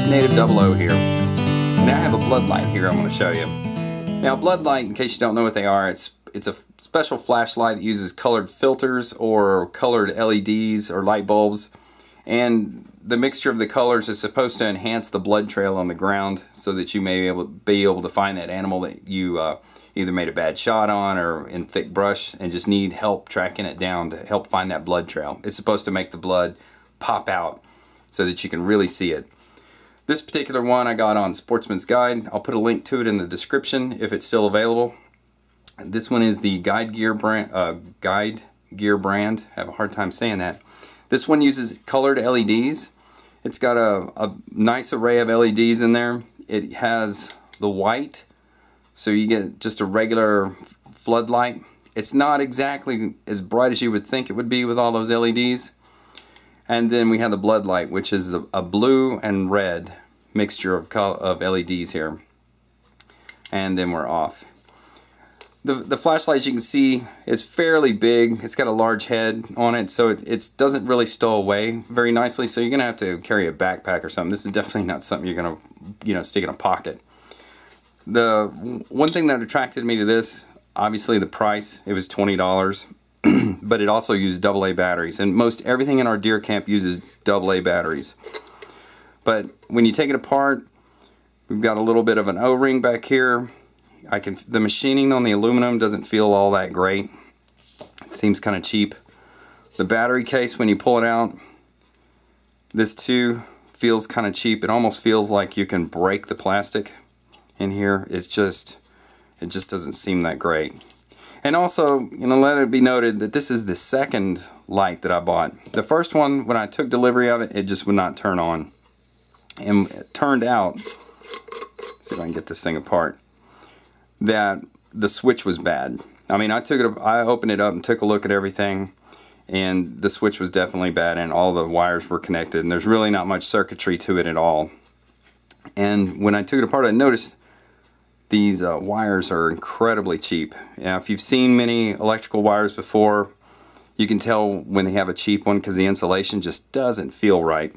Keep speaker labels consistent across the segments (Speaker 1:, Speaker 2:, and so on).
Speaker 1: Native 00 here, and I have a blood light here I'm going to show you. Now, blood light, in case you don't know what they are, it's a special flashlight that uses colored filters or colored LEDs or light bulbs, and the mixture of the colors is supposed to enhance the blood trail on the ground so that you may be able to find that animal that you either made a bad shot on or in thick brush and just need help tracking it down to help find that blood trail. It's supposed to make the blood pop out so that you can really see it. This particular one I got on Sportsman's Guide. I'll put a link to it in the description if it's still available. This one is the Guide Gear brand. I have a hard time saying that. This one uses colored LEDs. It's got a nice array of LEDs in there. It has the white, so you get just a regular floodlight. It's not exactly as bright as you would think it would be with all those LEDs. And then we have the blood light, which is a blue and red mixture of LEDs here. And then we're off. The flashlight, as you can see, is fairly big. It's got a large head on it, so it doesn't really stow away very nicely. So you're gonna have to carry a backpack or something. This is definitely not something you're gonna, stick in a pocket. The one thing that attracted me to this, obviously the price. It was $20. But it also used AA batteries, and most everything in our deer camp uses AA batteries. But when you take it apart, we've got a little bit of an O-ring back here. The machining on the aluminum doesn't feel all that great. It seems kind of cheap. The battery case, when you pull it out, this too feels kind of cheap. It almost feels like you can break the plastic in here. It just doesn't seem that great. And also, let it be noted that this is the second light that I bought. The first one, when I took delivery of it, it just would not turn on. And it turned out, let's see if I can get this thing apart, that the switch was bad. I mean, I opened it up and took a look at everything, and the switch was definitely bad, and all the wires were connected, and there's really not much circuitry to it at all. And when I took it apart, I noticed these wires are incredibly cheap. Now, if you've seen many electrical wires before, you can tell when they have a cheap one because the insulation just doesn't feel right.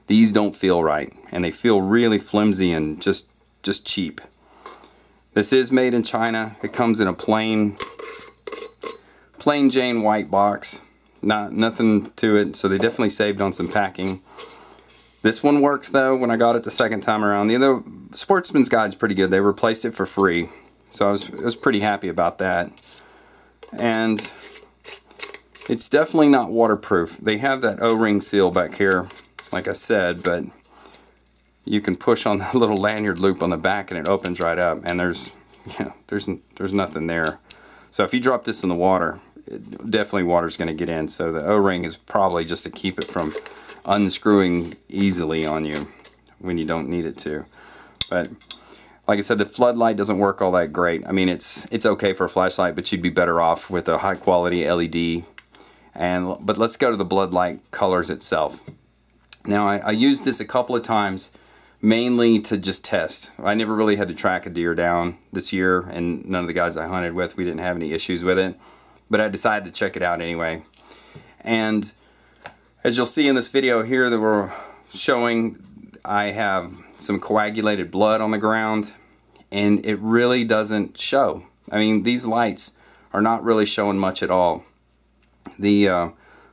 Speaker 1: These don't feel right, and they feel really flimsy and just cheap. This is made in China. It comes in a plain Jane white box. Nothing to it, so they definitely saved on some packing. This one worked though when I got it the second time around. The other Sportsman's Guide's pretty good. They replaced it for free, so I was pretty happy about that. And it's definitely not waterproof. They have that O-ring seal back here, like I said, but you can push on the little lanyard loop on the back and it opens right up, and there's nothing there. So if you drop this in the water, definitely water's going to get in. So the O-ring is probably just to keep it from unscrewing easily on you when you don't need it to. But like I said, the floodlight doesn't work all that great. I mean, it's okay for a flashlight, but you'd be better off with a high quality LED. But let's go to the blood light colors itself. Now, I used this a couple of times, mainly to just test. I never really had to track a deer down this year, and none of the guys I hunted with, we didn't have any issues with it. But I decided to check it out anyway. And as you'll see in this video here that we're showing, I have some coagulated blood on the ground, and it really doesn't show. I mean, these lights are not really showing much at all.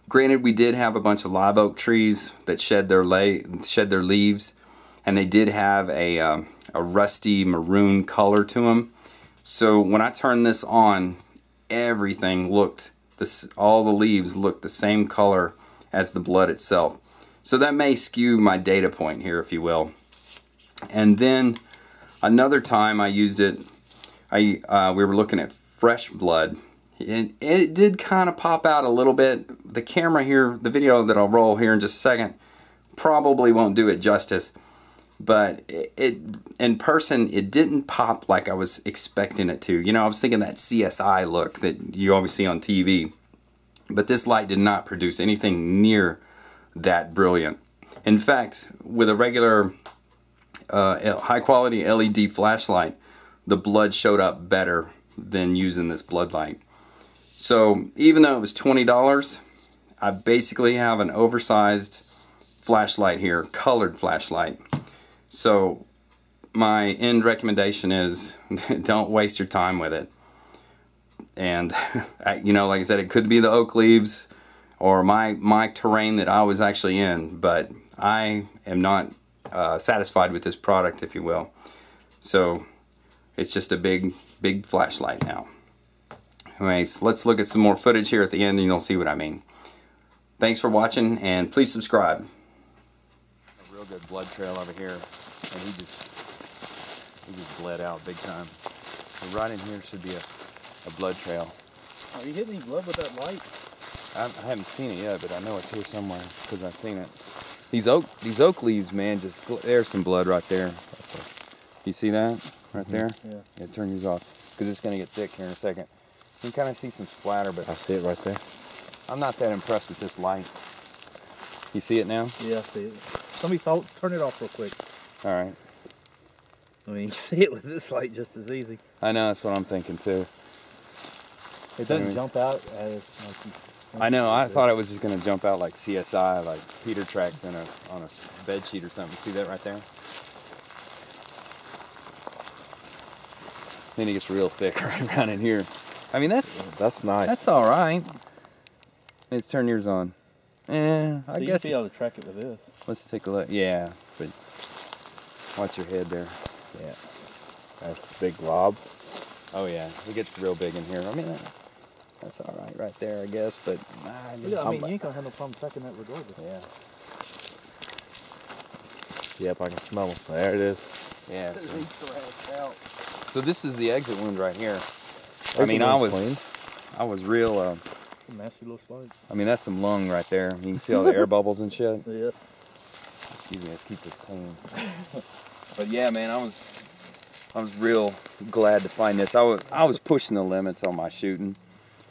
Speaker 1: Granted, we did have a bunch of live oak trees that shed their leaves, and they did have a rusty maroon color to them. So when I turned this on, everything looked, all the leaves looked the same color as the blood itself. So that may skew my data point here, if you will. And then another time I used it, we were looking at fresh blood. It did kind of pop out a little bit. The camera here, the video that I'll roll here in just a second, probably won't do it justice. But in person, it didn't pop like I was expecting it to. I was thinking that CSI look that you always see on TV. But this light did not produce anything near that brilliant. In fact, with a regular high quality LED flashlight, the blood showed up better than using this blood light. So even though it was $20, I basically have an oversized flashlight here, colored flashlight. So my end recommendation is don't waste your time with it. And you know, like I said, it could be the oak leaves or my terrain that I was actually in, but I am not satisfied with this product, if you will. So it's just a big flashlight now. Anyways, let's look at some more footage here at the end and you'll see what I mean. Thanks for watching, and please subscribe. A real good blood trail over here, and he just bled out big time. So right in here should be a blood trail.
Speaker 2: Are you hitting any blood with that light?
Speaker 1: I haven't seen it yet, but I know it's here somewhere because I've seen it. These oak leaves, man, there's some blood right there. You see that right there? Yeah. Turn these off because it's gonna get thick here in a second. You can kind of see some splatter, but
Speaker 2: I see it right there.
Speaker 1: I'm not that impressed with this light. You see it now?
Speaker 2: Yeah, I see it. Somebody turn it off real quick.
Speaker 1: All right.
Speaker 2: I mean, you see it with this light just as easy.
Speaker 1: I know, that's what I'm thinking too.
Speaker 2: It doesn't jump out as
Speaker 1: I know, I thought it was just going to jump out like CSI, like Peter tracks on a bed sheet or something. See that right there? Then it gets real thick right around in here. I mean, that's
Speaker 2: nice.
Speaker 1: That's all right. Let's turn yours on. I guess
Speaker 2: you can see how to track it with this.
Speaker 1: Let's take a look. Yeah, but watch your head there.
Speaker 2: Yeah, that's a big lob.
Speaker 1: Oh yeah, it gets real big in here. I mean, that's all right there, I guess. But
Speaker 2: I mean, you ain't gonna have no problem tracking that regardless.
Speaker 1: Yeah.
Speaker 2: Yep, I can smell them. There it is.
Speaker 1: Yeah. So this is the exit wound right here. I mean, I was real.
Speaker 2: Nasty little spike.
Speaker 1: I mean, that's some lung right there. You can see all the air bubbles and shit.
Speaker 2: Yeah.
Speaker 1: Excuse me, let's keep this clean. But yeah, man, I was real glad to find this. I was pushing the limits on my shooting.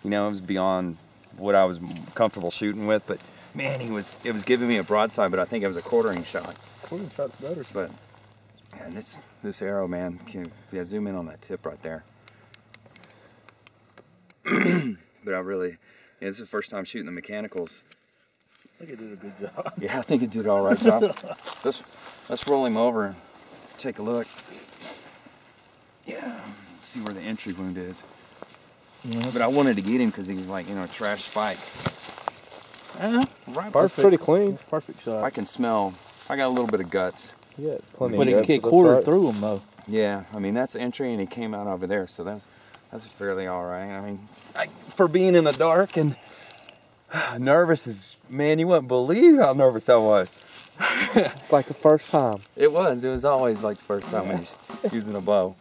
Speaker 1: You know, it was beyond what I was comfortable shooting with. But man, it was giving me a broadside, but I think it was a quartering shot.
Speaker 2: Quartering shot's better.
Speaker 1: But man, this arrow, man, if you zoom in on that tip right there. But this is the first time shooting the mechanicals.
Speaker 2: I think it did a good job.
Speaker 1: Yeah, I think it did all right job. Let's roll him over and take a look. Yeah, see where the entry wound is. Yeah. But I wanted to get him because he was like, a trash spike. Right.
Speaker 2: Perfect. Pretty clean. Perfect shot.
Speaker 1: I can smell. I got a little bit of guts.
Speaker 2: Yeah, plenty. But it get quartered through him though.
Speaker 1: Yeah, I mean that's the entry, and he came out over there, so that's fairly all right. I mean, for being in the dark and nervous man, you wouldn't believe how nervous I was.
Speaker 2: It's like the first time.
Speaker 1: It was always like the first time when you're using a bow.